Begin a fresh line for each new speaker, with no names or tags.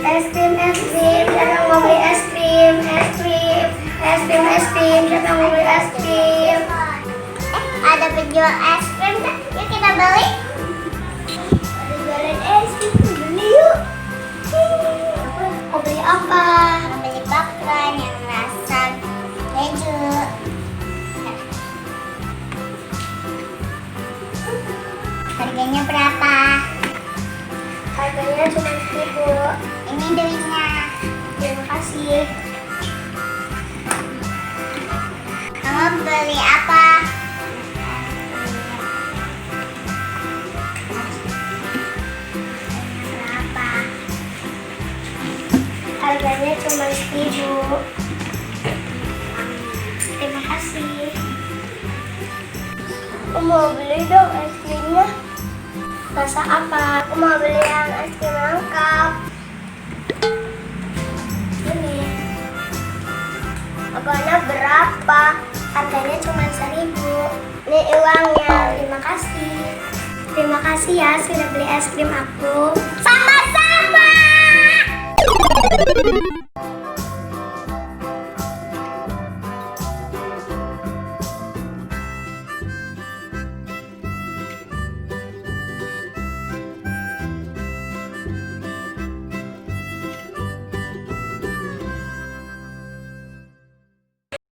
Es krim, siapa yang mau beli es krim, siapa yang mau beli es krim? Ada penjual es krim kan? Yuk kita beli. Ada jualan es krim, beli yuk. Mau beli apa? Mau beli bakwan yang rasa keju. Harganya berapa? Harganya cuma 1.000. Ini duitnya. Terima kasih. Kamu beli apa? Berapa? Harganya cuma 1.000. Terima kasih. Aku mau beli dong es krimnya. Rasa apa? Aku mau beli yang es krim lengkap. Ini. Harganya berapa? Harganya cuma 1.000. Ini uangnya. Terima kasih. Terima kasih ya sudah beli es krim aku.